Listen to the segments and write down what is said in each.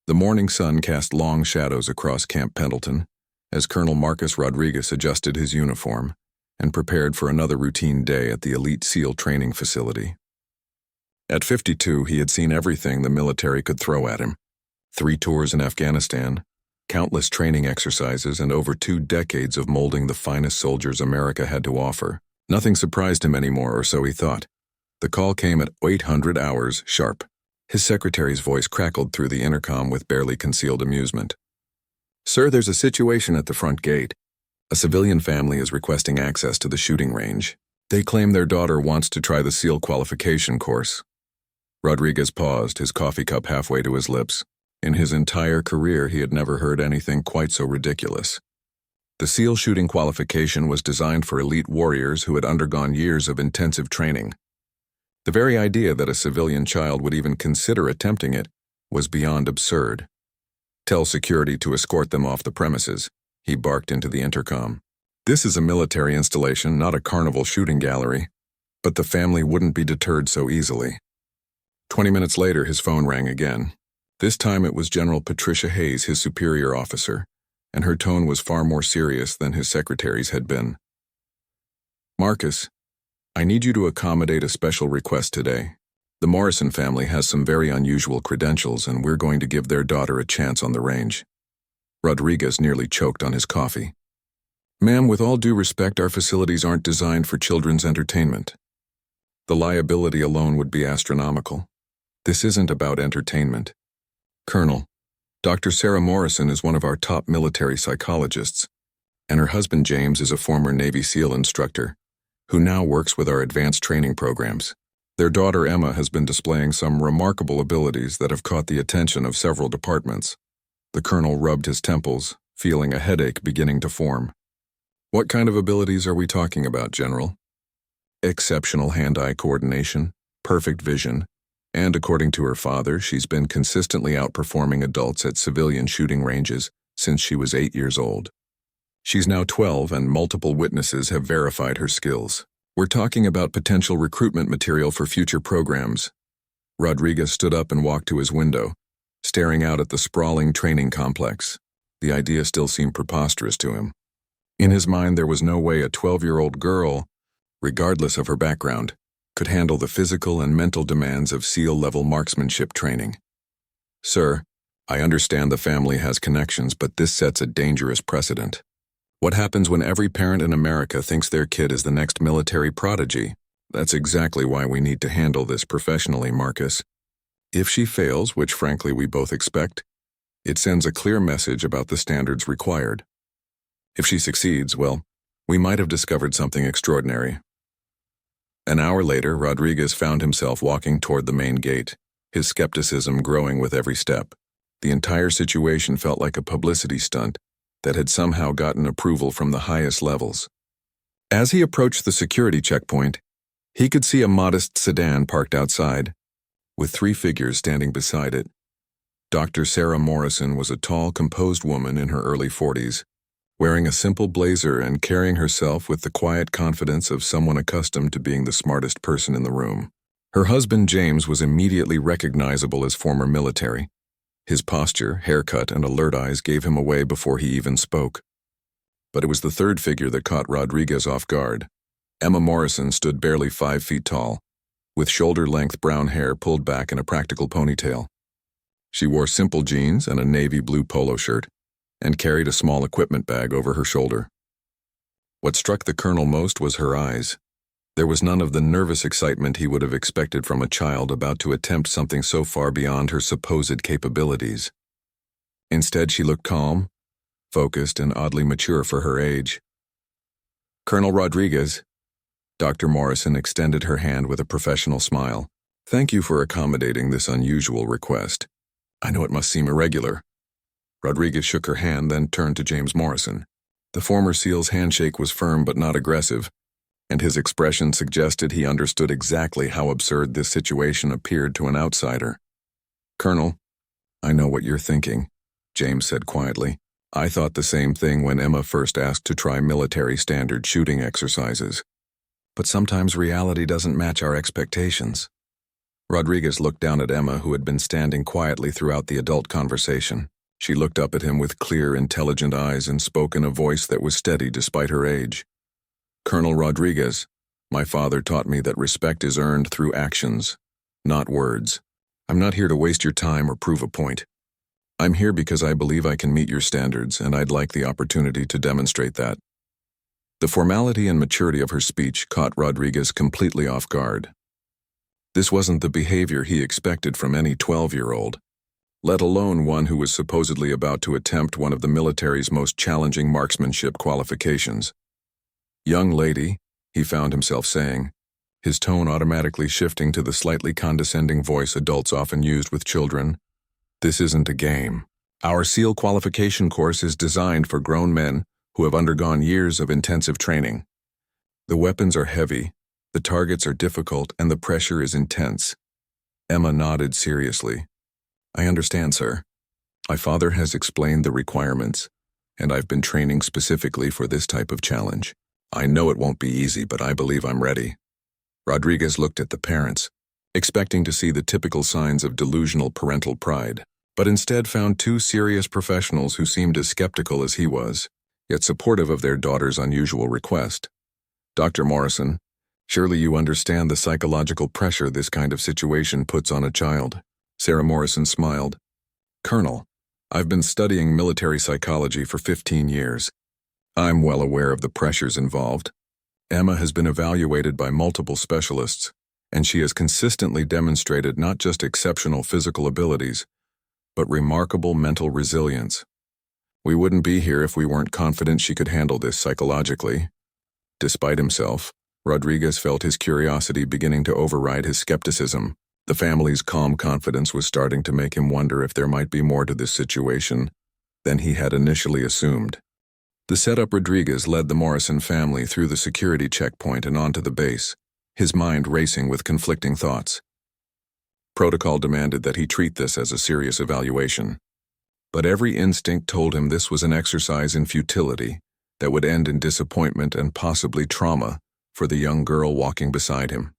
The morning sun cast long shadows across Camp Pendleton as Colonel Marcus Rodriguez adjusted his uniform and prepared for another routine day at the elite SEAL training facility. At 52, he had seen everything the military could throw at him. 3 tours in Afghanistan, countless training exercises, and over 2 decades of molding the finest soldiers America had to offer. Nothing surprised him anymore, or so he thought. The call came at 800 hours sharp. His secretary's voice crackled through the intercom with barely concealed amusement. "Sir, there's a situation at the front gate. A civilian family is requesting access to the shooting range. They claim their daughter wants to try the SEAL qualification course." Rodriguez paused, his coffee cup halfway to his lips. In his entire career, he had never heard anything quite so ridiculous. The SEAL shooting qualification was designed for elite warriors who had undergone years of intensive training. The very idea that a civilian child would even consider attempting it was beyond absurd. "Tell security to escort them off the premises," he barked into the intercom. This is a military installation, not a carnival shooting gallery. But the family wouldn't be deterred so easily. 20 minutes later, his phone rang again. This time it was General Patricia Hayes, his superior officer, and her tone was far more serious than his secretary's had been. "Marcus, I need you to accommodate a special request today. The Morrison family has some very unusual credentials, and we're going to give their daughter a chance on the range." Rodriguez nearly choked on his coffee. "Ma'am, with all due respect, our facilities aren't designed for children's entertainment. The liability alone would be astronomical. This isn't about entertainment. Colonel, Dr. Sarah Morrison is one of our top military psychologists, and her husband James is a former Navy SEAL instructor who now works with our advanced training programs. Their daughter Emma has been displaying some remarkable abilities that have caught the attention of several departments." The colonel rubbed his temples, feeling a headache beginning to form. "What kind of abilities are we talking about, General?" "Exceptional hand-eye coordination, perfect vision, and according to her father, she's been consistently outperforming adults at civilian shooting ranges since she was 8 years old. She's now 12, and multiple witnesses have verified her skills. We're talking about potential recruitment material for future programs." Rodriguez stood up and walked to his window, staring out at the sprawling training complex. The idea still seemed preposterous to him. In his mind, there was no way a 12-year-old girl, regardless of her background, could handle the physical and mental demands of SEAL-level marksmanship training. "Sir, I understand the family has connections, but this sets a dangerous precedent. What happens when every parent in America thinks their kid is the next military prodigy? That's exactly why we need to handle this professionally, Marcus. If she fails, which frankly we both expect, it sends a clear message about the standards required. If she succeeds, well, we might have discovered something extraordinary." An hour later, Rodriguez found himself walking toward the main gate, his skepticism growing with every step. The entire situation felt like a publicity stunt that had somehow gotten approval from the highest levels. As he approached the security checkpoint, he could see a modest sedan parked outside, with 3 figures standing beside it. Dr. Sarah Morrison was a tall, composed woman in her early 40s, wearing a simple blazer and carrying herself with the quiet confidence of someone accustomed to being the smartest person in the room. Her husband James was immediately recognizable as former military. His posture, haircut, and alert eyes gave him away before he even spoke. But it was the third figure that caught Rodriguez off guard. Emma Morrison stood barely 5 feet tall, with shoulder-length brown hair pulled back in a practical ponytail. She wore simple jeans and a navy blue polo shirt, and carried a small equipment bag over her shoulder. What struck the colonel most was her eyes. There was none of the nervous excitement he would have expected from a child about to attempt something so far beyond her supposed capabilities. Instead, she looked calm, focused, and oddly mature for her age. "Colonel Rodriguez," Dr. Morrison extended her hand with a professional smile. "Thank you for accommodating this unusual request. I know it must seem irregular." Rodriguez shook her hand, then turned to James Morrison. The former SEAL's handshake was firm but not aggressive, and his expression suggested he understood exactly how absurd this situation appeared to an outsider. "Colonel, I know what you're thinking," James said quietly. "I thought the same thing when Emma first asked to try military standard shooting exercises. But sometimes reality doesn't match our expectations. Rodriguez looked down at Emma, who had been standing quietly throughout the adult conversation. She looked up at him with clear, intelligent eyes and spoke in a voice that was steady despite her age. "Colonel Rodriguez, my father taught me that respect is earned through actions, not words. I'm not here to waste your time or prove a point. I'm here because I believe I can meet your standards, and I'd like the opportunity to demonstrate that." The formality and maturity of her speech caught Rodriguez completely off guard. This wasn't the behavior he expected from any 12-year-old, let alone one who was supposedly about to attempt one of the military's most challenging marksmanship qualifications. "Young lady," he found himself saying, his tone automatically shifting to the slightly condescending voice adults often used with children. "This isn't a game. Our SEAL qualification course is designed for grown men who have undergone years of intensive training. The weapons are heavy, the targets are difficult, and the pressure is intense." Emma nodded seriously. "I understand, sir. My father has explained the requirements, and I've been training specifically for this type of challenge. I know it won't be easy, but I believe I'm ready." Rodriguez looked at the parents, expecting to see the typical signs of delusional parental pride, but instead found two serious professionals who seemed as skeptical as he was, yet supportive of their daughter's unusual request. "Dr. Morrison, surely you understand the psychological pressure this kind of situation puts on a child." Sarah Morrison smiled. "Colonel, I've been studying military psychology for 15 years. I'm well aware of the pressures involved. Emma has been evaluated by multiple specialists, and she has consistently demonstrated not just exceptional physical abilities, but remarkable mental resilience. We wouldn't be here if we weren't confident she could handle this psychologically." Despite himself, Rodriguez felt his curiosity beginning to override his skepticism. The family's calm confidence was starting to make him wonder if there might be more to this situation than he had initially assumed. The setup Rodriguez led the Morrison family through the security checkpoint and onto the base, his mind racing with conflicting thoughts. Protocol demanded that he treat this as a serious evaluation, but every instinct told him this was an exercise in futility that would end in disappointment and possibly trauma for the young girl walking beside him.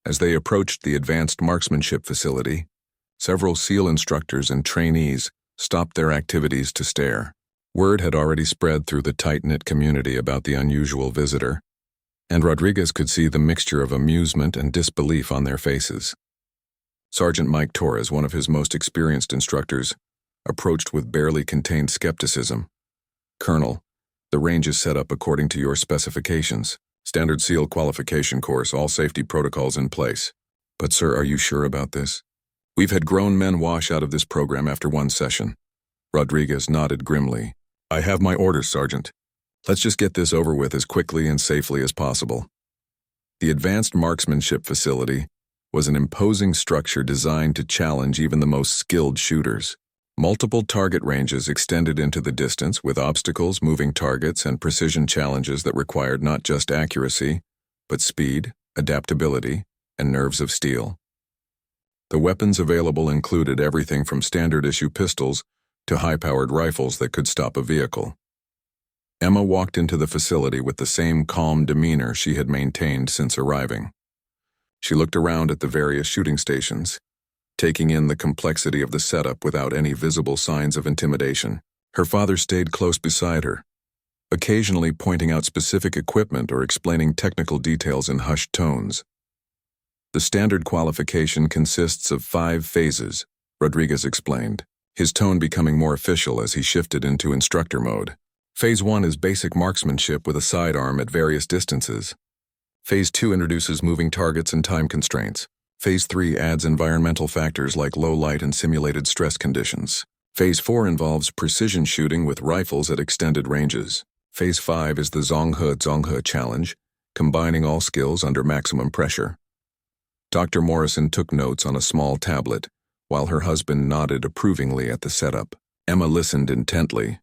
As they approached the advanced marksmanship facility, several SEAL instructors and trainees stopped their activities to stare. Word had already spread through the tight-knit community about the unusual visitor, and Rodriguez could see the mixture of amusement and disbelief on their faces. Sergeant Mike Torres, one of his most experienced instructors, approached with barely contained skepticism. "Colonel, the range is set up according to your specifications. Standard SEAL qualification course, all safety protocols in place. But sir, are you sure about this? We've had grown men wash out of this program after one session." Rodriguez nodded grimly. "I have my orders, Sergeant. Let's just get this over with as quickly and safely as possible." The advanced marksmanship facility was an imposing structure designed to challenge even the most skilled shooters. Multiple target ranges extended into the distance with obstacles, moving targets, and precision challenges that required not just accuracy, but speed, adaptability, and nerves of steel. The weapons available included everything from standard-issue pistols to high-powered rifles that could stop a vehicle. Emma walked into the facility with the same calm demeanor she had maintained since arriving. She looked around at the various shooting stations, taking in the complexity of the setup without any visible signs of intimidation. Her father stayed close beside her, occasionally pointing out specific equipment or explaining technical details in hushed tones. "The standard qualification consists of 5 phases," Rodriguez explained, his tone becoming more official as he shifted into instructor mode. "Phase 1 is basic marksmanship with a sidearm at various distances. Phase 2 introduces moving targets and time constraints. Phase 3 adds environmental factors like low light and simulated stress conditions. Phase 4 involves precision shooting with rifles at extended ranges. Phase 5 is the Zhonghe challenge, combining all skills under maximum pressure." Dr. Morrison took notes on a small tablet, while her husband nodded approvingly at the setup. Emma listened intently,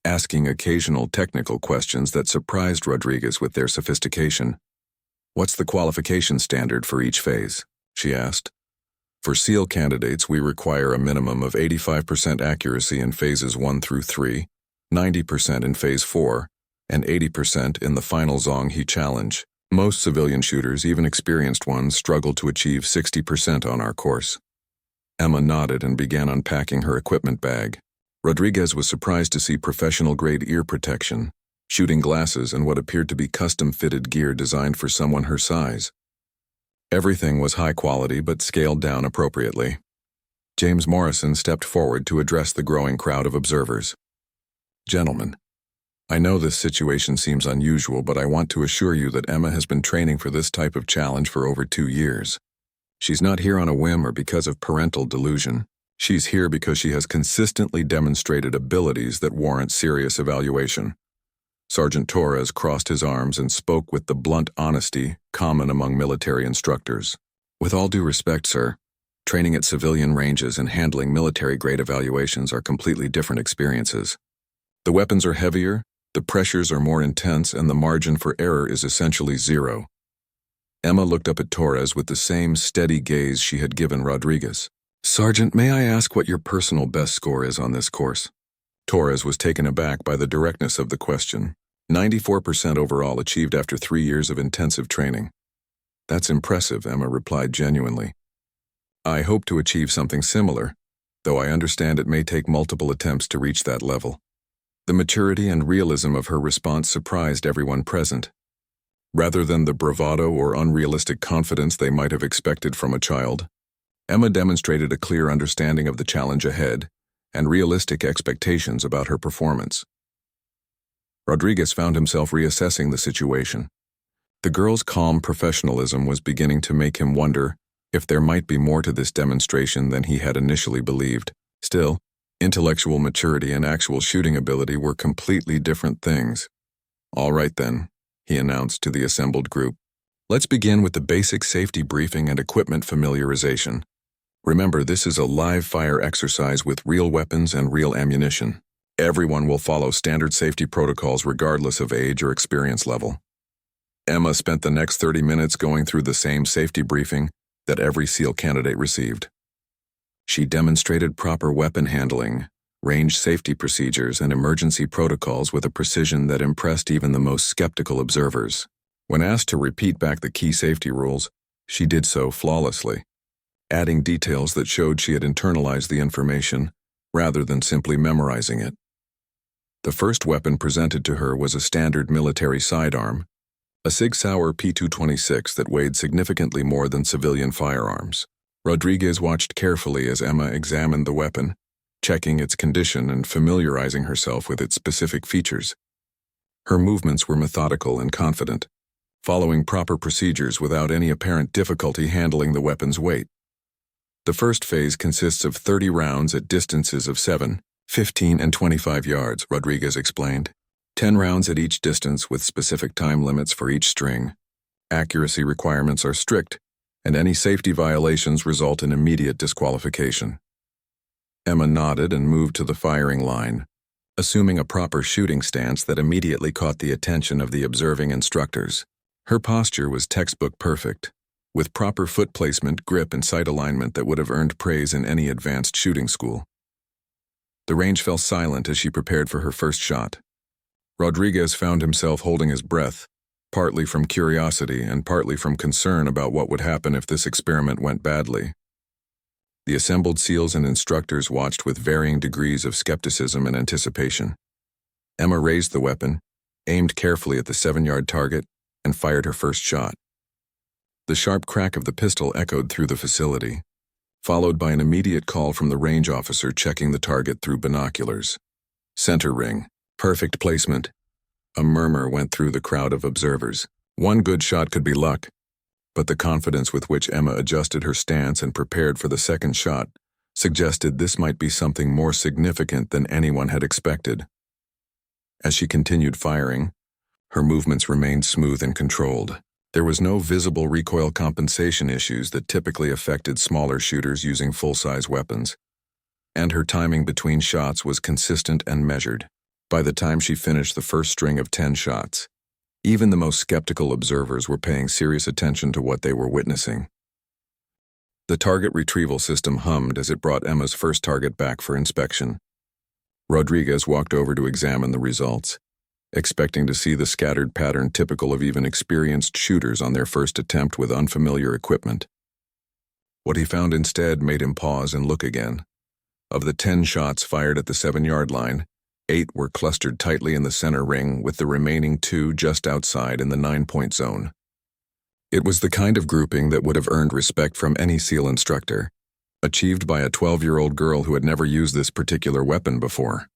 asking occasional technical questions that surprised Rodriguez with their sophistication. "What's the qualification standard for each phase?" she asked. "For SEAL candidates, we require a minimum of 85% accuracy in phases 1 through 3, 90% in phase 4, and 80% in the final Zhonghe challenge," Most civilian shooters, even experienced ones, struggle to achieve 60% on our course. Emma nodded and began unpacking her equipment bag. Rodriguez was surprised to see professional-grade ear protection, shooting glasses, and what appeared to be custom-fitted gear designed for someone her size. Everything was high quality but scaled down appropriately. James Morrison stepped forward to address the growing crowd of observers. "Gentlemen, I know this situation seems unusual, but I want to assure you that Emma has been training for this type of challenge for over 2 years. She's not here on a whim or because of parental delusion. She's here because she has consistently demonstrated abilities that warrant serious evaluation." Sergeant Torres crossed his arms and spoke with the blunt honesty common among military instructors. "With all due respect, sir, training at civilian ranges and handling military-grade evaluations are completely different experiences. The weapons are heavier, the pressures are more intense, and the margin for error is essentially zero." Emma looked up at Torres with the same steady gaze she had given Rodriguez. "Sergeant, may I ask what your personal best score is on this course?" Torres was taken aback by the directness of the question. 94% overall achieved after 3 years of intensive training. "That's impressive," Emma replied genuinely. "I hope to achieve something similar, though I understand it may take multiple attempts to reach that level." The maturity and realism of her response surprised everyone present. Rather than the bravado or unrealistic confidence they might have expected from a child, Emma demonstrated a clear understanding of the challenge ahead and realistic expectations about her performance. Rodriguez found himself reassessing the situation. The girl's calm professionalism was beginning to make him wonder if there might be more to this demonstration than he had initially believed. Still, intellectual maturity and actual shooting ability were completely different things. "All right then," he announced to the assembled group. "Let's begin with the basic safety briefing and equipment familiarization. Remember, this is a live-fire exercise with real weapons and real ammunition. Everyone will follow standard safety protocols regardless of age or experience level." Emma spent the next 30 minutes going through the same safety briefing that every SEAL candidate received. She demonstrated proper weapon handling, range safety procedures, and emergency protocols with a precision that impressed even the most skeptical observers. When asked to repeat back the key safety rules, she did so flawlessly, adding details that showed she had internalized the information rather than simply memorizing it. The first weapon presented to her was a standard military sidearm, a Sig Sauer P226 that weighed significantly more than civilian firearms. Rodriguez watched carefully as Emma examined the weapon, checking its condition and familiarizing herself with its specific features. Her movements were methodical and confident, following proper procedures without any apparent difficulty handling the weapon's weight. The first phase consists of 30 rounds at distances of 7, 15, and 25 yards, Rodriguez explained. 10 rounds at each distance with specific time limits for each string. Accuracy requirements are strict, and any safety violations result in immediate disqualification. Emma nodded and moved to the firing line, assuming a proper shooting stance that immediately caught the attention of the observing instructors. Her posture was textbook perfect, with proper foot placement, grip, and sight alignment that would have earned praise in any advanced shooting school. The range fell silent as she prepared for her first shot. Rodriguez found himself holding his breath, partly from curiosity and partly from concern about what would happen if this experiment went badly. The assembled SEALs and instructors watched with varying degrees of skepticism and anticipation. Emma raised the weapon, aimed carefully at the 7-yard target, and fired her first shot. The sharp crack of the pistol echoed through the facility, followed by an immediate call from the range officer checking the target through binoculars. "Center ring. Perfect placement." A murmur went through the crowd of observers. One good shot could be luck, but the confidence with which Emma adjusted her stance and prepared for the second shot suggested this might be something more significant than anyone had expected. As she continued firing, her movements remained smooth and controlled. There was no visible recoil compensation issues that typically affected smaller shooters using full-size weapons, and her timing between shots was consistent and measured. By the time she finished the first string of 10 shots, even the most skeptical observers were paying serious attention to what they were witnessing. The target retrieval system hummed as it brought Emma's first target back for inspection. Rodriguez walked over to examine the results, expecting to see the scattered pattern typical of even experienced shooters on their first attempt with unfamiliar equipment. What he found instead made him pause and look again. Of the 10 shots fired at the 7-yard line, 8 were clustered tightly in the center ring, with the remaining 2 just outside in the 9-point zone. It was the kind of grouping that would have earned respect from any SEAL instructor, achieved by a 12-year-old girl who had never used this particular weapon before.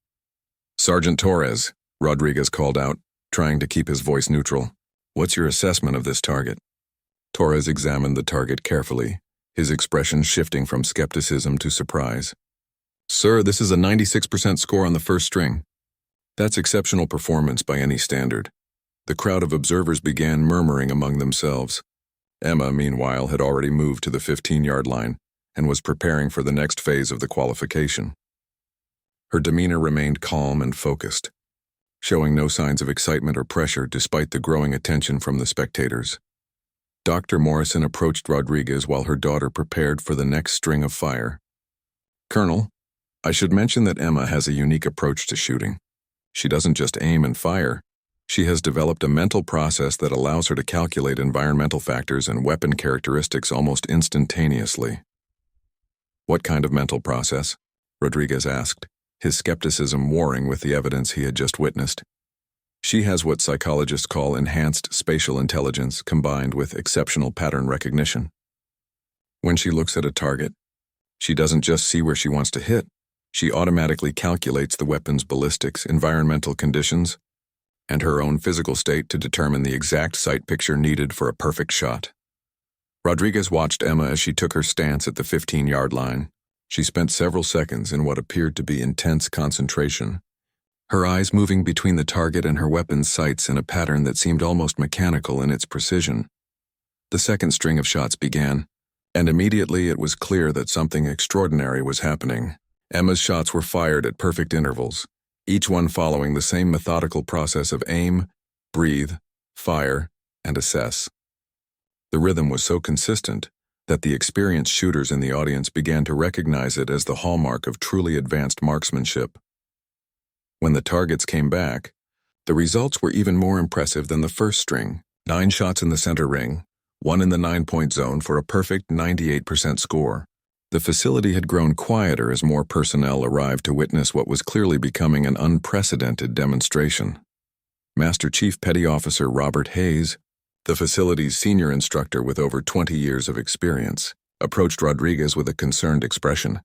"Sergeant Torres," Rodriguez called out, trying to keep his voice neutral. "What's your assessment of this target?" Torres examined the target carefully, his expression shifting from skepticism to surprise. "Sir, this is a 96% score on the first string. That's exceptional performance by any standard." The crowd of observers began murmuring among themselves. Emma, meanwhile, had already moved to the 15-yard line and was preparing for the next phase of the qualification. Her demeanor remained calm and focused, showing no signs of excitement or pressure despite the growing attention from the spectators. Dr. Morrison approached Rodriguez while her daughter prepared for the next string of fire. "Colonel, I should mention that Emma has a unique approach to shooting. She doesn't just aim and fire. She has developed a mental process that allows her to calculate environmental factors and weapon characteristics almost instantaneously." "What kind of mental process?" Rodriguez asked, his skepticism warring with the evidence he had just witnessed. "She has what psychologists call enhanced spatial intelligence combined with exceptional pattern recognition. When she looks at a target, she doesn't just see where she wants to hit. She automatically calculates the weapon's ballistics, environmental conditions, and her own physical state to determine the exact sight picture needed for a perfect shot." Rodriguez watched Emma as she took her stance at the 15-yard line. She spent several seconds in what appeared to be intense concentration, her eyes moving between the target and her weapon's sights in a pattern that seemed almost mechanical in its precision. The second string of shots began, and immediately it was clear that something extraordinary was happening. Emma's shots were fired at perfect intervals, each one following the same methodical process of aim, breathe, fire, and assess. The rhythm was so consistent that the experienced shooters in the audience began to recognize it as the hallmark of truly advanced marksmanship. When the targets came back, the results were even more impressive than the first string. 9 shots in the center ring, 1 in the 9-point zone for a perfect 98% score. The facility had grown quieter as more personnel arrived to witness what was clearly becoming an unprecedented demonstration. Master Chief Petty Officer Robert Hayes, the facility's senior instructor with over 20 years of experience, approached Rodriguez with a concerned expression.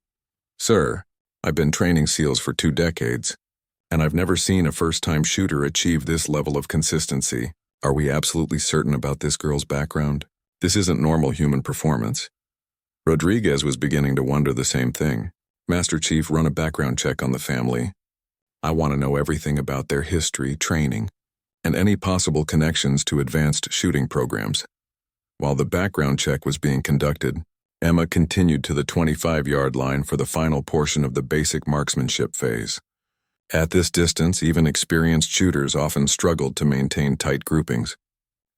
"Sir, I've been training SEALs for 2 decades, and I've never seen a first-time shooter achieve this level of consistency. Are we absolutely certain about this girl's background? This isn't normal human performance." Rodriguez was beginning to wonder the same thing. "Master Chief, run a background check on the family. I want to know everything about their history, training, and any possible connections to advanced shooting programs." While the background check was being conducted, Emma continued to the 25-yard line for the final portion of the basic marksmanship phase. At this distance, even experienced shooters often struggled to maintain tight groupings,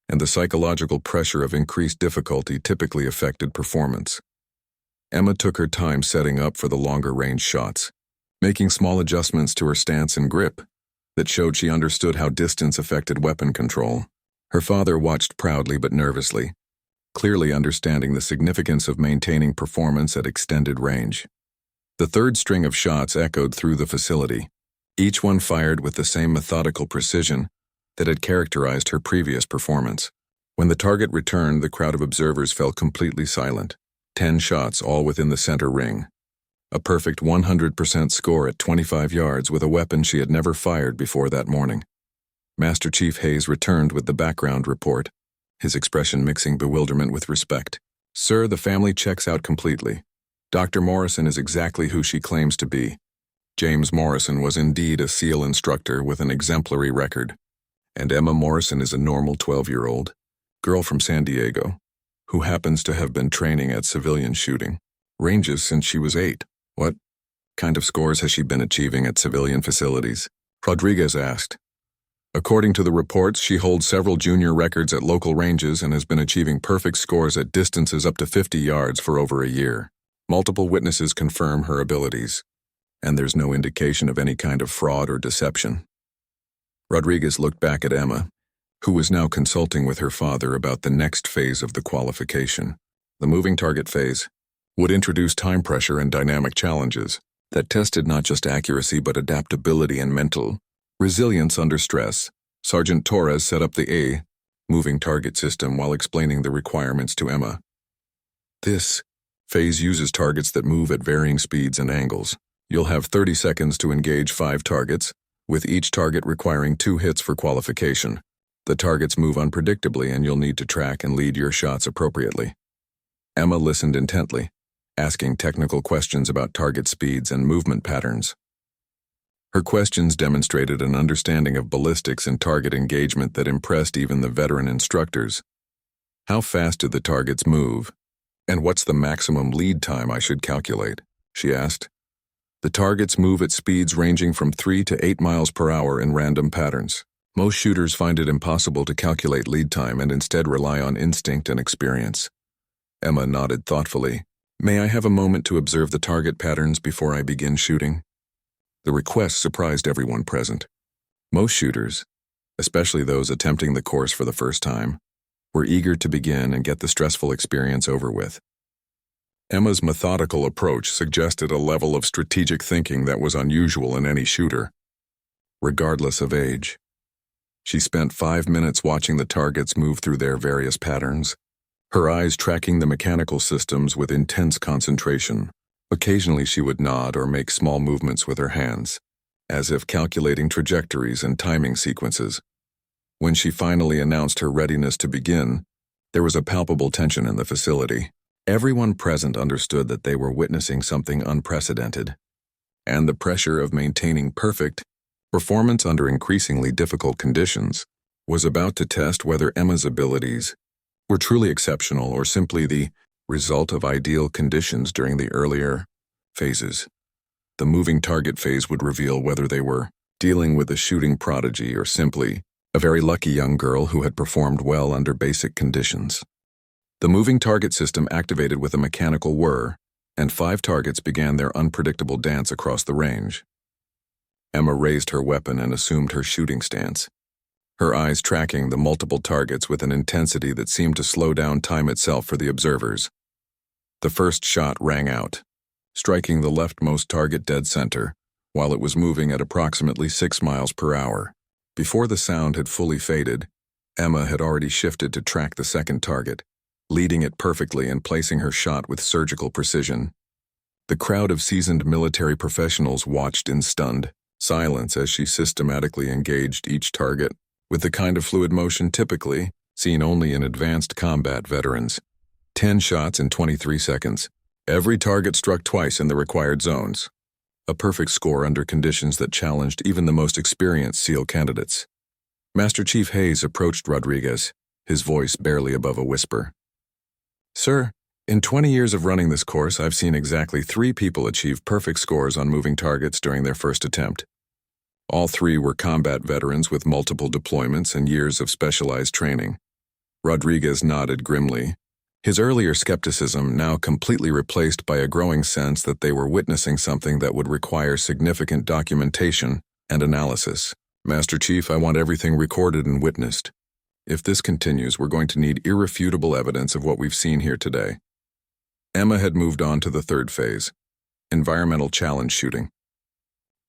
and the psychological pressure of increased difficulty typically affected performance. Emma took her time setting up for the longer-range shots, making small adjustments to her stance and grip that showed she understood how distance affected weapon control. Her father watched proudly but nervously, clearly understanding the significance of maintaining performance at extended range. The third string of shots echoed through the facility, each one fired with the same methodical precision that had characterized her previous performance. When the target returned, the crowd of observers fell completely silent. 10 shots, all within the center ring. A perfect 100% score at 25 yards with a weapon she had never fired before that morning. Master Chief Hayes returned with the background report, his expression mixing bewilderment with respect. "Sir, the family checks out completely. Dr. Morrison is exactly who she claims to be. James Morrison was indeed a SEAL instructor with an exemplary record. And Emma Morrison is a normal 12-year-old girl from San Diego, who happens to have been training at civilian shooting ranges since she was 8. What kind of scores has she been achieving at civilian facilities?" Rodriguez asked. "According to the reports, she holds several junior records at local ranges and has been achieving perfect scores at distances up to 50 yards for over a year. Multiple witnesses confirm her abilities, and there's no indication of any kind of fraud or deception." Rodriguez looked back at Emma, who was now consulting with her father about the next phase of the qualification. The moving target phase would introduce time pressure and dynamic challenges that tested not just accuracy but adaptability and mental resilience under stress. Sergeant Torres set up the moving target system while explaining the requirements to Emma. This phase uses targets that move at varying speeds and angles. You'll have 30 seconds to engage 5 targets, with each target requiring 2 hits for qualification. The targets move unpredictably and you'll need to track and lead your shots appropriately. Emma listened intently, asking technical questions about target speeds and movement patterns. Her questions demonstrated an understanding of ballistics and target engagement that impressed even the veteran instructors. How fast do the targets move? And what's the maximum lead time I should calculate? She asked. The targets move at speeds ranging from 3 to 8 miles per hour in random patterns. Most shooters find it impossible to calculate lead time and instead rely on instinct and experience. Emma nodded thoughtfully. May I have a moment to observe the target patterns before I begin shooting? The request surprised everyone present. Most shooters, especially those attempting the course for the first time, were eager to begin and get the stressful experience over with. Emma's methodical approach suggested a level of strategic thinking that was unusual in any shooter, regardless of age. She spent 5 minutes watching the targets move through their various patterns, her eyes tracking the mechanical systems with intense concentration. Occasionally she would nod or make small movements with her hands, as if calculating trajectories and timing sequences. When she finally announced her readiness to begin, there was a palpable tension in the facility. Everyone present understood that they were witnessing something unprecedented, and the pressure of maintaining perfect performance under increasingly difficult conditions was about to test whether Emma's abilities were truly exceptional or simply the result of ideal conditions during the earlier phases. The moving target phase would reveal whether they were dealing with a shooting prodigy or simply a very lucky young girl who had performed well under basic conditions. The moving target system activated with a mechanical whir, and 5 targets began their unpredictable dance across the range. Emma raised her weapon and assumed her shooting stance, her eyes tracking the multiple targets with an intensity that seemed to slow down time itself for the observers. The first shot rang out, striking the leftmost target dead center, while it was moving at approximately 6 miles per hour. Before the sound had fully faded, Emma had already shifted to track the second target, leading it perfectly and placing her shot with surgical precision. The crowd of seasoned military professionals watched in stunned silence as she systematically engaged each target, with the kind of fluid motion typically seen only in advanced combat veterans. 10 shots in 23 seconds. Every target struck twice in the required zones. A perfect score under conditions that challenged even the most experienced SEAL candidates. Master Chief Hayes approached Rodriguez, his voice barely above a whisper. Sir, in 20 years of running this course, I've seen exactly 3 people achieve perfect scores on moving targets during their first attempt. All 3 were combat veterans with multiple deployments and years of specialized training. Rodriguez nodded grimly, his earlier skepticism now completely replaced by a growing sense that they were witnessing something that would require significant documentation and analysis. Master Chief, I want everything recorded and witnessed. If this continues, we're going to need irrefutable evidence of what we've seen here today. Emma had moved on to the third phase, environmental challenge shooting.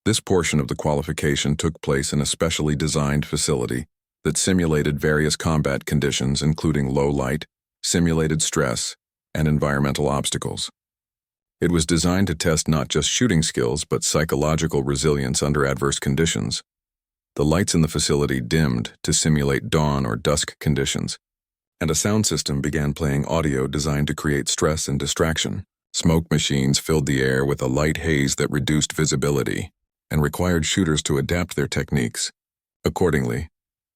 This portion of the qualification took place in a specially designed facility that simulated various combat conditions including low light, simulated stress, and environmental obstacles. It was designed to test not just shooting skills but psychological resilience under adverse conditions. The lights in the facility dimmed to simulate dawn or dusk conditions, and a sound system began playing audio designed to create stress and distraction. Smoke machines filled the air with a light haze that reduced visibility and required shooters to adapt their techniques. Accordingly,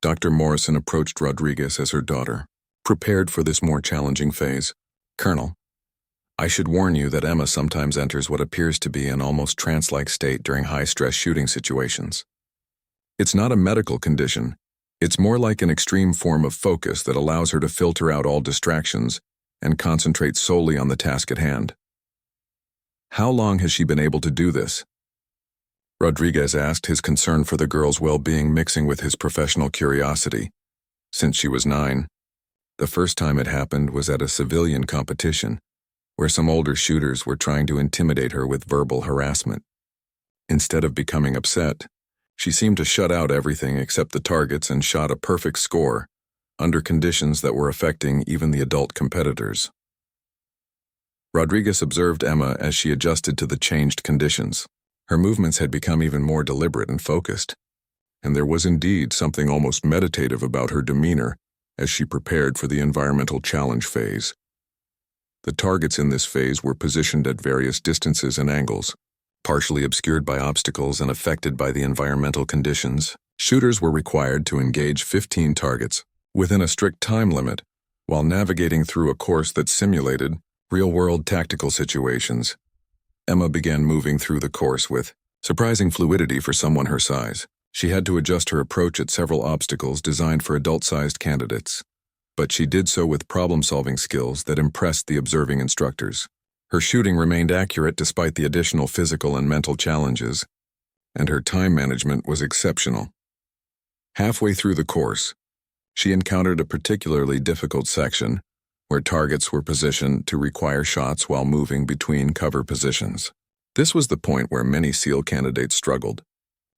Dr. Morrison approached Rodriguez as her daughter, prepared for this more challenging phase. Colonel, I should warn you that Emma sometimes enters what appears to be an almost trance-like state during high-stress shooting situations. It's not a medical condition. It's more like an extreme form of focus that allows her to filter out all distractions and concentrate solely on the task at hand. How long has she been able to do this? Rodriguez asked, his concern for the girl's well-being mixing with his professional curiosity. Since she was 9, the first time it happened was at a civilian competition, where some older shooters were trying to intimidate her with verbal harassment. Instead of becoming upset, she seemed to shut out everything except the targets and shot a perfect score, under conditions that were affecting even the adult competitors. Rodriguez observed Emma as she adjusted to the changed conditions. Her movements had become even more deliberate and focused, and there was indeed something almost meditative about her demeanor as she prepared for the environmental challenge phase. The targets in this phase were positioned at various distances and angles, partially obscured by obstacles and affected by the environmental conditions. Shooters were required to engage 15 targets within a strict time limit while navigating through a course that simulated real-world tactical situations. Emma began moving through the course with surprising fluidity for someone her size. She had to adjust her approach at several obstacles designed for adult-sized candidates, but she did so with problem-solving skills that impressed the observing instructors. Her shooting remained accurate despite the additional physical and mental challenges, and her time management was exceptional. Halfway through the course, she encountered a particularly difficult section where targets were positioned to require shots while moving between cover positions. This was the point where many SEAL candidates struggled,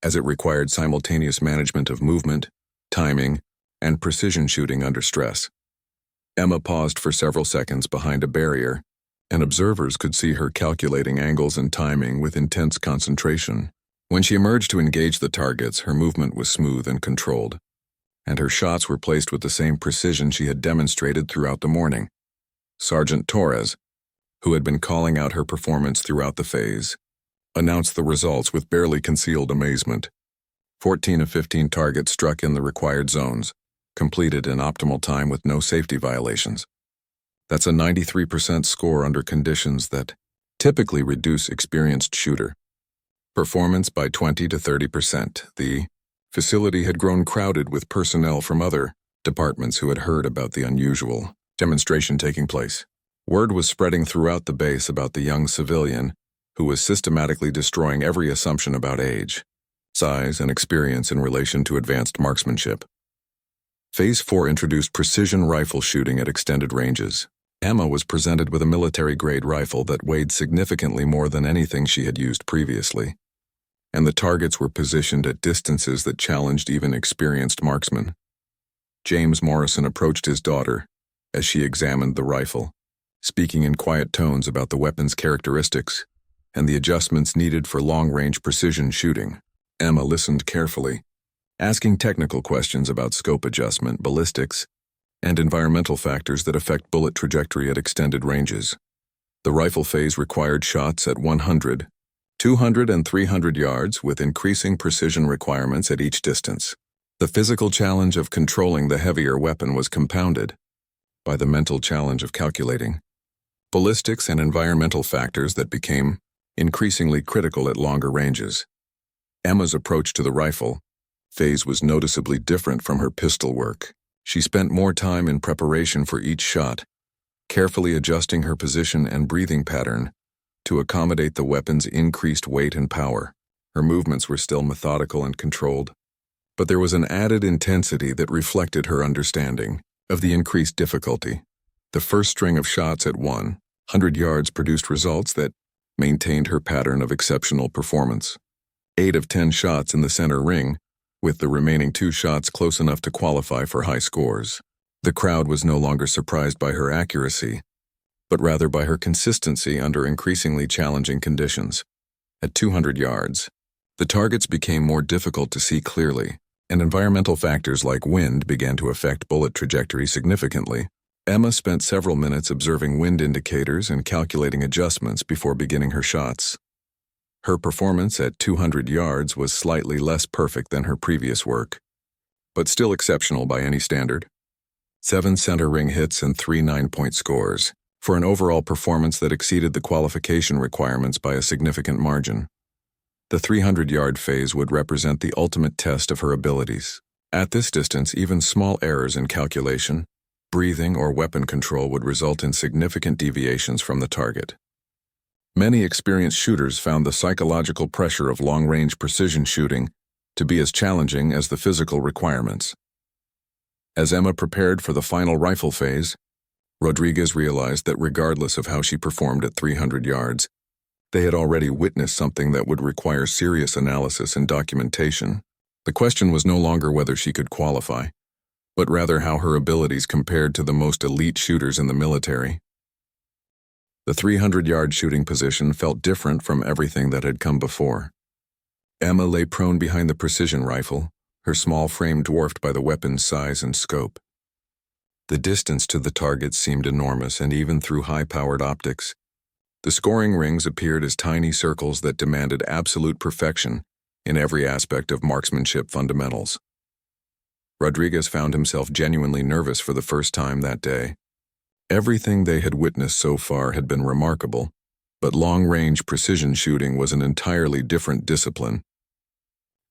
as it required simultaneous management of movement, timing, and precision shooting under stress. Emma paused for several seconds behind a barrier, and observers could see her calculating angles and timing with intense concentration. When she emerged to engage the targets, her movement was smooth and controlled, and her shots were placed with the same precision she had demonstrated throughout the morning. Sergeant Torres, who had been calling out her performance throughout the phase, announced the results with barely concealed amazement. 14 of 15 targets struck in the required zones, completed in optimal time with no safety violations. That's a 93% score under conditions that typically reduce experienced shooter performance by 20 to 30%. The facility had grown crowded with personnel from other departments who had heard about the unusual demonstration taking place. Word was spreading throughout the base about the young civilian who was systematically destroying every assumption about age, size, and experience in relation to advanced marksmanship. Phase 4 introduced precision rifle shooting at extended ranges. Emma was presented with a military-grade rifle that weighed significantly more than anything she had used previously, and the targets were positioned at distances that challenged even experienced marksmen. James Morrison approached his daughter as she examined the rifle, speaking in quiet tones about the weapon's characteristics and the adjustments needed for long-range precision shooting. Emma listened carefully, asking technical questions about scope adjustment, ballistics, and environmental factors that affect bullet trajectory at extended ranges. The rifle phase required shots at 100, 200, and 300 yards with increasing precision requirements at each distance. The physical challenge of controlling the heavier weapon was compounded by the mental challenge of calculating ballistics and environmental factors that became increasingly critical at longer ranges. Emma's approach to the rifle phase was noticeably different from her pistol work. She spent more time in preparation for each shot, carefully adjusting her position and breathing pattern to accommodate the weapon's increased weight and power. Her movements were still methodical and controlled, but there was an added intensity that reflected her understanding of the increased difficulty. The first string of shots at 100 yards produced results that maintained her pattern of exceptional performance. 8 of 10 shots in the center ring, with the remaining 2 shots close enough to qualify for high scores. The crowd was no longer surprised by her accuracy, but rather by her consistency under increasingly challenging conditions. At 200 yards, the targets became more difficult to see clearly, and environmental factors like wind began to affect bullet trajectory significantly. Emma spent several minutes observing wind indicators and calculating adjustments before beginning her shots. Her performance at 200 yards was slightly less perfect than her previous work, but still exceptional by any standard. 7 center ring hits and 3 9-point scores, for an overall performance that exceeded the qualification requirements by a significant margin. The 300-yard phase would represent the ultimate test of her abilities. At this distance, even small errors in calculation, breathing, or weapon control would result in significant deviations from the target. Many experienced shooters found the psychological pressure of long-range precision shooting to be as challenging as the physical requirements. As Emma prepared for the final rifle phase, Rodriguez realized that regardless of how she performed at 300 yards, they had already witnessed something that would require serious analysis and documentation. The question was no longer whether she could qualify, but rather how her abilities compared to the most elite shooters in the military. The 300-yard shooting position felt different from everything that had come before. Emma lay prone behind the precision rifle, her small frame dwarfed by the weapon's size and scope. The distance to the target seemed enormous, and even through high-powered optics, the scoring rings appeared as tiny circles that demanded absolute perfection in every aspect of marksmanship fundamentals. Rodriguez found himself genuinely nervous for the first time that day. Everything they had witnessed so far had been remarkable, but long-range precision shooting was an entirely different discipline.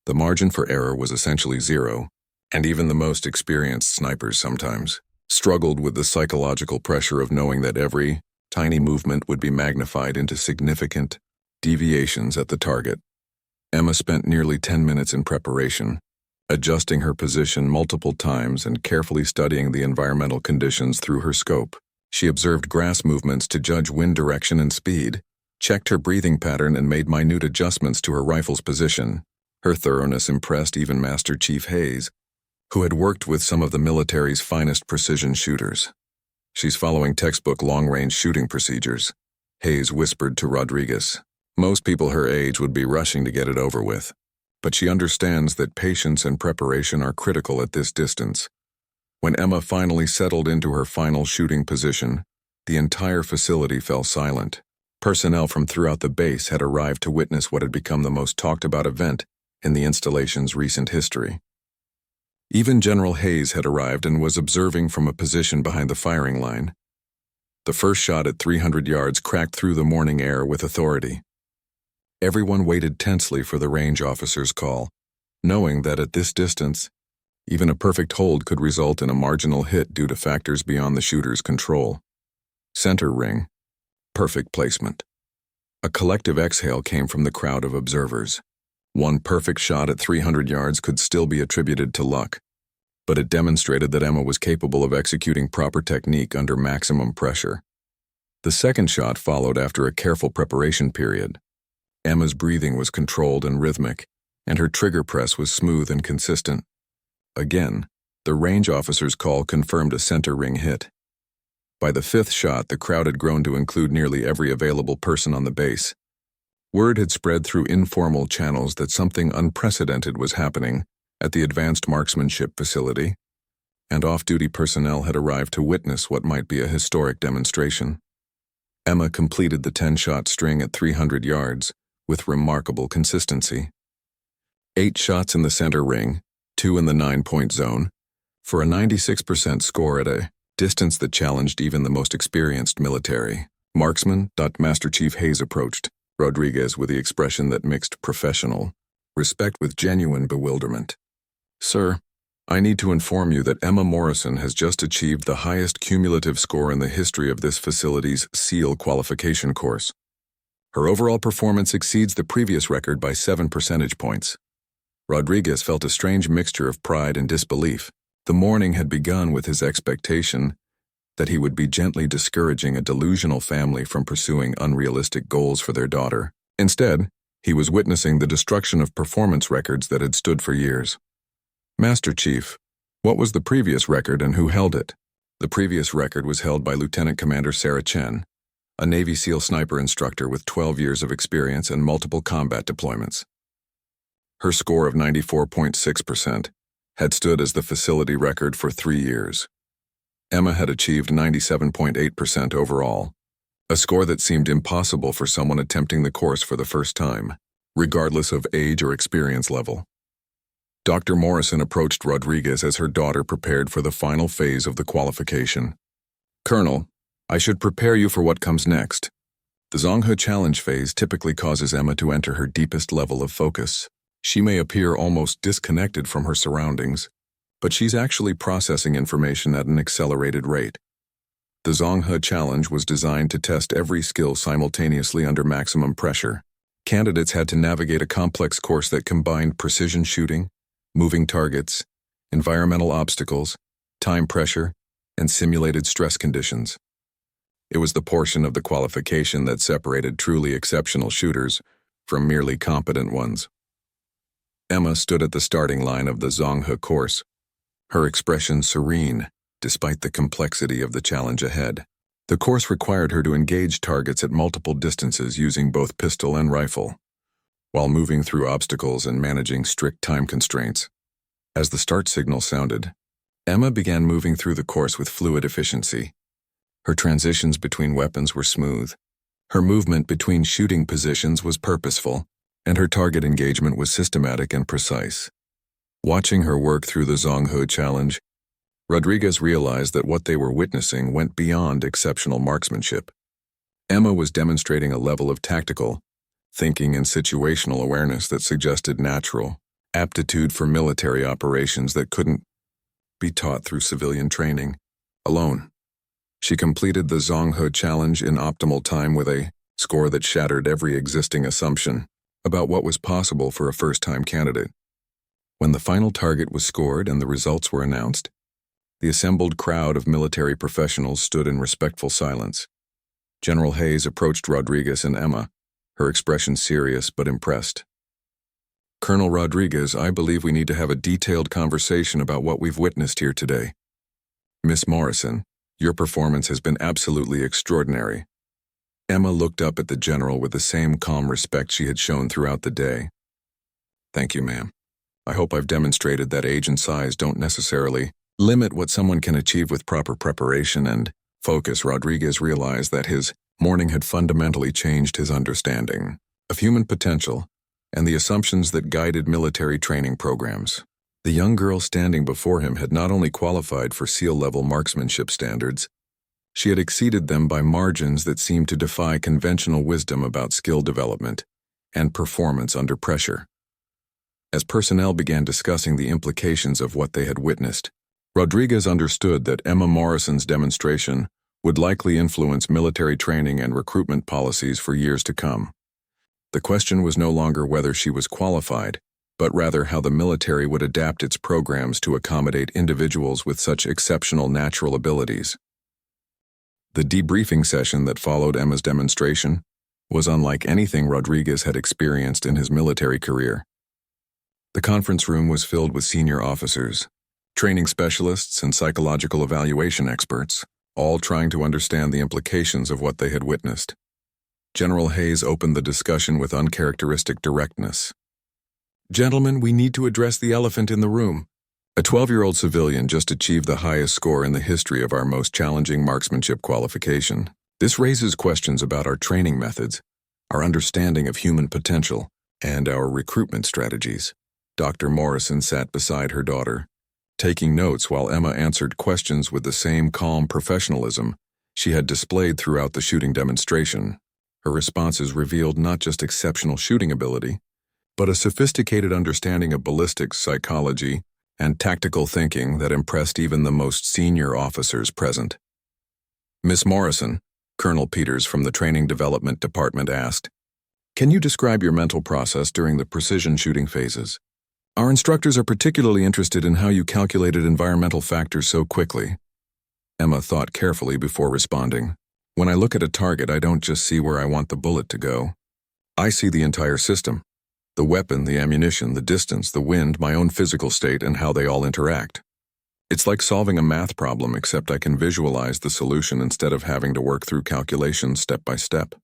The margin for error was essentially zero, and even the most experienced snipers sometimes struggled with the psychological pressure of knowing that every tiny movement would be magnified into significant deviations at the target. Emma spent nearly 10 minutes in preparation, adjusting her position multiple times and carefully studying the environmental conditions through her scope. She observed grass movements to judge wind direction and speed, checked her breathing pattern, and made minute adjustments to her rifle's position. Her thoroughness impressed even Master Chief Hayes, who had worked with some of the military's finest precision shooters. "She's following textbook long-range shooting procedures," Hayes whispered to Rodriguez. "Most people her age would be rushing to get it over with, but she understands that patience and preparation are critical at this distance." When Emma finally settled into her final shooting position, the entire facility fell silent. Personnel from throughout the base had arrived to witness what had become the most talked-about event in the installation's recent history. Even General Hayes had arrived and was observing from a position behind the firing line. The first shot at 300 yards cracked through the morning air with authority. Everyone waited tensely for the range officer's call, knowing that at this distance, even a perfect hold could result in a marginal hit due to factors beyond the shooter's control. Center ring. Perfect placement. A collective exhale came from the crowd of observers. One perfect shot at 300 yards could still be attributed to luck, but it demonstrated that Emma was capable of executing proper technique under maximum pressure. The second shot followed after a careful preparation period. Emma's breathing was controlled and rhythmic, and her trigger press was smooth and consistent. Again, the range officer's call confirmed a center ring hit. By the fifth shot, the crowd had grown to include nearly every available person on the base. Word had spread through informal channels that something unprecedented was happening at the advanced marksmanship facility, and off-duty personnel had arrived to witness what might be a historic demonstration. Emma completed the 10-shot string at 300 yards with remarkable consistency. 8 shots in the center ring, 2 in the 9-point zone, for a 96% score at a distance that challenged even the most experienced military marksman. Master Chief Hayes approached Rodriguez with the expression that mixed professional respect with genuine bewilderment. "Sir, I need to inform you that Emma Morrison has just achieved the highest cumulative score in the history of this facility's SEAL qualification course. Her overall performance exceeds the previous record by 7 percentage points." Rodriguez felt a strange mixture of pride and disbelief. The morning had begun with his expectation that he would be gently discouraging a delusional family from pursuing unrealistic goals for their daughter. Instead, he was witnessing the destruction of performance records that had stood for years. "Master Chief, what was the previous record and who held it?" The previous record was held by Lieutenant Commander Sarah Chen, a Navy SEAL sniper instructor with 12 years of experience and multiple combat deployments. Her score of 94.6% had stood as the facility record for 3 years. Emma had achieved 97.8% overall, a score that seemed impossible for someone attempting the course for the first time, regardless of age or experience level. Dr. Morrison approached Rodriguez as her daughter prepared for the final phase of the qualification. "Colonel, I should prepare you for what comes next. The Zonghe challenge phase typically causes Emma to enter her deepest level of focus. She may appear almost disconnected from her surroundings, but she's actually processing information at an accelerated rate. The Zonghe Challenge was designed to test every skill simultaneously under maximum pressure. Candidates had to navigate a complex course that combined precision shooting, moving targets, environmental obstacles, time pressure, and simulated stress conditions. It was the portion of the qualification that separated truly exceptional shooters from merely competent ones. Emma stood at the starting line of the Zonghe course, her expression serene despite the complexity of the challenge ahead. The course required her to engage targets at multiple distances using both pistol and rifle, while moving through obstacles and managing strict time constraints. As the start signal sounded, Emma began moving through the course with fluid efficiency. Her transitions between weapons were smooth. Her movement between shooting positions was purposeful, and her target engagement was systematic and precise. Watching her work through the Zonghe Challenge, Rodriguez realized that what they were witnessing went beyond exceptional marksmanship. Emma was demonstrating a level of tactical thinking and situational awareness that suggested natural aptitude for military operations that couldn't be taught through civilian training alone. She completed the Zonghe Challenge in optimal time with a score that shattered every existing assumption about what was possible for a first-time candidate. When the final target was scored and the results were announced, the assembled crowd of military professionals stood in respectful silence. General Hayes approached Rodriguez and Emma, her expression serious but impressed. "Colonel Rodriguez, I believe we need to have a detailed conversation about what we've witnessed here today. Miss Morrison, your performance has been absolutely extraordinary." Emma looked up at the general with the same calm respect she had shown throughout the day. "Thank you, ma'am. I hope I've demonstrated that age and size don't necessarily limit what someone can achieve with proper preparation and focus." Rodriguez realized that his morning had fundamentally changed his understanding of human potential and the assumptions that guided military training programs. The young girl standing before him had not only qualified for SEAL-level marksmanship standards, she had exceeded them by margins that seemed to defy conventional wisdom about skill development and performance under pressure. As personnel began discussing the implications of what they had witnessed, Rodriguez understood that Emma Morrison's demonstration would likely influence military training and recruitment policies for years to come. The question was no longer whether she was qualified, but rather how the military would adapt its programs to accommodate individuals with such exceptional natural abilities. The debriefing session that followed Emma's demonstration was unlike anything Rodriguez had experienced in his military career. The conference room was filled with senior officers, training specialists, and psychological evaluation experts, all trying to understand the implications of what they had witnessed. General Hayes opened the discussion with uncharacteristic directness. "Gentlemen, we need to address the elephant in the room. A 12-year-old civilian just achieved the highest score in the history of our most challenging marksmanship qualification. This raises questions about our training methods, our understanding of human potential, and our recruitment strategies." Dr. Morrison sat beside her daughter, taking notes while Emma answered questions with the same calm professionalism she had displayed throughout the shooting demonstration. Her responses revealed not just exceptional shooting ability, but a sophisticated understanding of ballistics, psychology, and tactical thinking that impressed even the most senior officers present. "Miss Morrison," Colonel Peters from the Training Development Department asked, "can you describe your mental process during the precision shooting phases? Our instructors are particularly interested in how you calculated environmental factors so quickly." Emma thought carefully before responding. "When I look at a target, I don't just see where I want the bullet to go. I see the entire system. The weapon, the ammunition, the distance, the wind, my own physical state, and how they all interact. It's like solving a math problem, except I can visualize the solution instead of having to work through calculations step by step."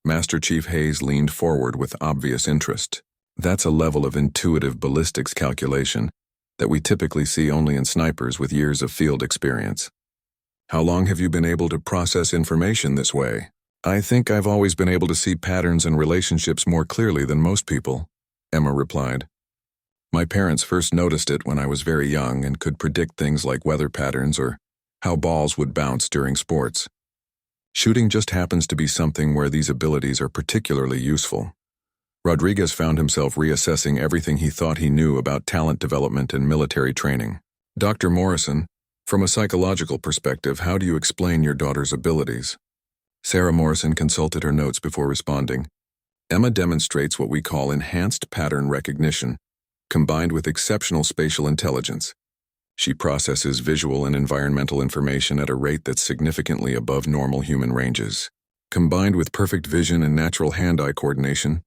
Master Chief Hayes leaned forward with obvious interest. "That's a level of intuitive ballistics calculation that we typically see only in snipers with years of field experience. How long have you been able to process information this way?" "I think I've always been able to see patterns and relationships more clearly than most people," Emma replied. "My parents first noticed it when I was very young and could predict things like weather patterns or how balls would bounce during sports. Shooting just happens to be something where these abilities are particularly useful." Rodriguez found himself reassessing everything he thought he knew about talent development and military training. "Dr. Morrison, From a psychological perspective, how do you explain your daughter's abilities? Sarah Morrison consulted her notes before responding. Emma demonstrates what we call enhanced pattern recognition, combined with exceptional spatial intelligence. She processes visual and environmental information at a rate that's significantly above normal human ranges. Combined with perfect vision and natural hand-eye coordination,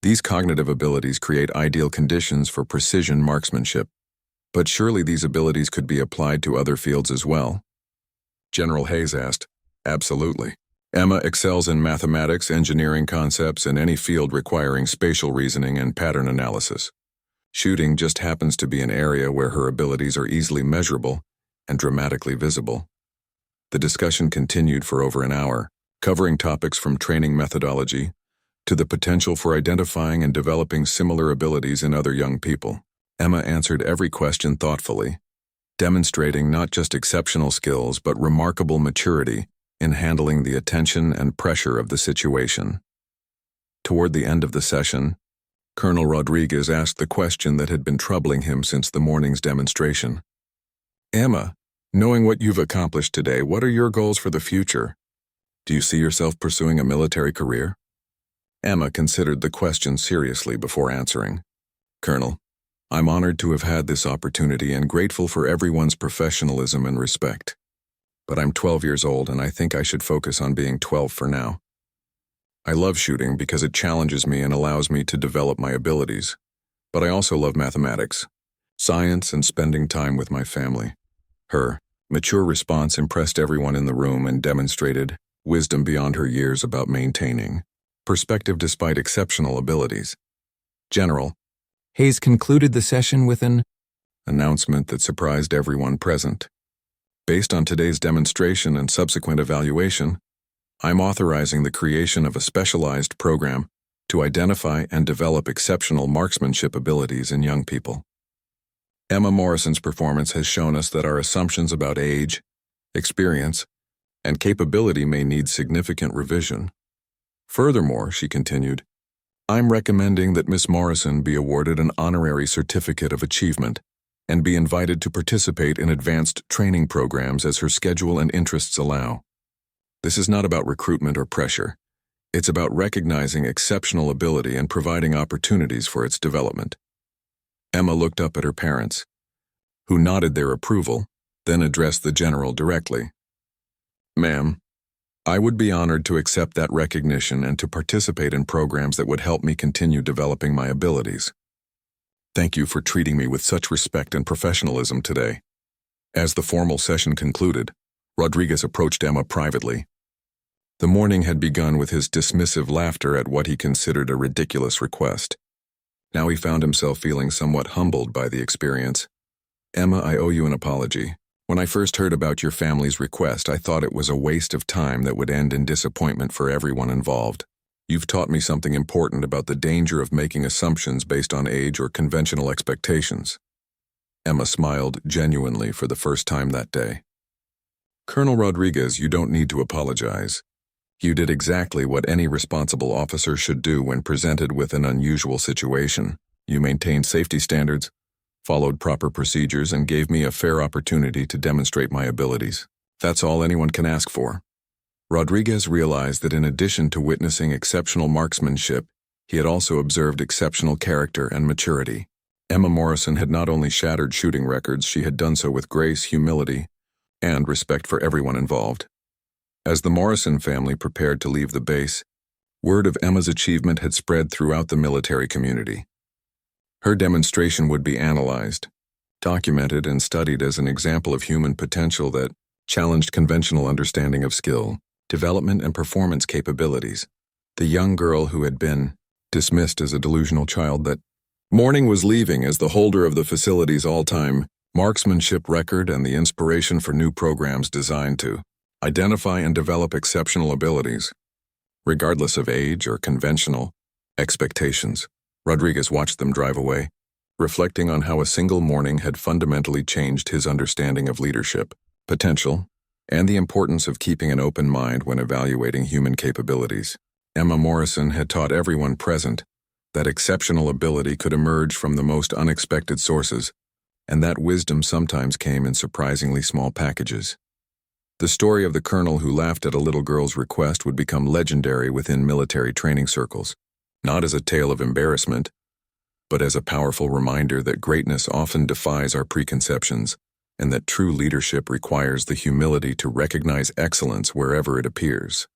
these cognitive abilities create ideal conditions for precision marksmanship. But surely these abilities could be applied to other fields as well? General Hayes asked. Absolutely. Emma excels in mathematics, engineering concepts, and any field requiring spatial reasoning and pattern analysis. Shooting just happens to be an area where her abilities are easily measurable and dramatically visible. The discussion continued for over an hour, covering topics from training methodology to the potential for identifying and developing similar abilities in other young people. Emma answered every question thoughtfully, demonstrating not just exceptional skills but remarkable maturity in handling the attention and pressure of the situation. Toward the end of the session, Colonel Rodriguez asked the question that had been troubling him since the morning's demonstration. Emma, knowing what you've accomplished today, what are your goals for the future? Do you see yourself pursuing a military career? Emma considered the question seriously before answering. Colonel, I'm honored to have had this opportunity and grateful for everyone's professionalism and respect. But I'm 12 years old and I think I should focus on being 12 for now. I love shooting because it challenges me and allows me to develop my abilities. But I also love mathematics, science, and spending time with my family. Her mature response impressed everyone in the room and demonstrated wisdom beyond her years about maintaining perspective despite exceptional abilities. General Hayes concluded the session with an announcement that surprised everyone present. Based on today's demonstration and subsequent evaluation, I'm authorizing the creation of a specialized program to identify and develop exceptional marksmanship abilities in young people. Emma Morrison's performance has shown us that our assumptions about age, experience, and capability may need significant revision. Furthermore, she continued, I'm recommending that Miss Morrison be awarded an honorary certificate of achievement and be invited to participate in advanced training programs as her schedule and interests allow. This is not about recruitment or pressure. It's about recognizing exceptional ability and providing opportunities for its development. Emma looked up at her parents, who nodded their approval, then addressed the general directly. Ma'am, I would be honored to accept that recognition and to participate in programs that would help me continue developing my abilities. Thank you for treating me with such respect and professionalism today. As the formal session concluded, Rodriguez approached Emma privately. The morning had begun with his dismissive laughter at what he considered a ridiculous request. Now he found himself feeling somewhat humbled by the experience. Emma, I owe you an apology. When I first heard about your family's request, I thought it was a waste of time that would end in disappointment for everyone involved. You've taught me something important about the danger of making assumptions based on age or conventional expectations. Emma smiled genuinely for the first time that day. Colonel Rodriguez, you don't need to apologize. You did exactly what any responsible officer should do when presented with an unusual situation. You maintained safety standards, followed proper procedures, and gave me a fair opportunity to demonstrate my abilities. That's all anyone can ask for. Rodriguez realized that in addition to witnessing exceptional marksmanship, he had also observed exceptional character and maturity. Emma Morrison had not only shattered shooting records, she had done so with grace, humility, and respect for everyone involved. As the Morrison family prepared to leave the base, word of Emma's achievement had spread throughout the military community. Her demonstration would be analyzed, documented, and studied as an example of human potential that challenged conventional understanding of skill, development, and performance capabilities. The young girl who had been dismissed as a delusional child that morning was leaving as the holder of the facility's all-time marksmanship record and the inspiration for new programs designed to identify and develop exceptional abilities, regardless of age or conventional expectations. Rodriguez watched them drive away, reflecting on how a single morning had fundamentally changed his understanding of leadership, potential, and the importance of keeping an open mind when evaluating human capabilities. Emma Morrison had taught everyone present that exceptional ability could emerge from the most unexpected sources, and that wisdom sometimes came in surprisingly small packages. The story of the colonel who laughed at a little girl's request would become legendary within military training circles, not as a tale of embarrassment, but as a powerful reminder that greatness often defies our preconceptions, and that true leadership requires the humility to recognize excellence wherever it appears.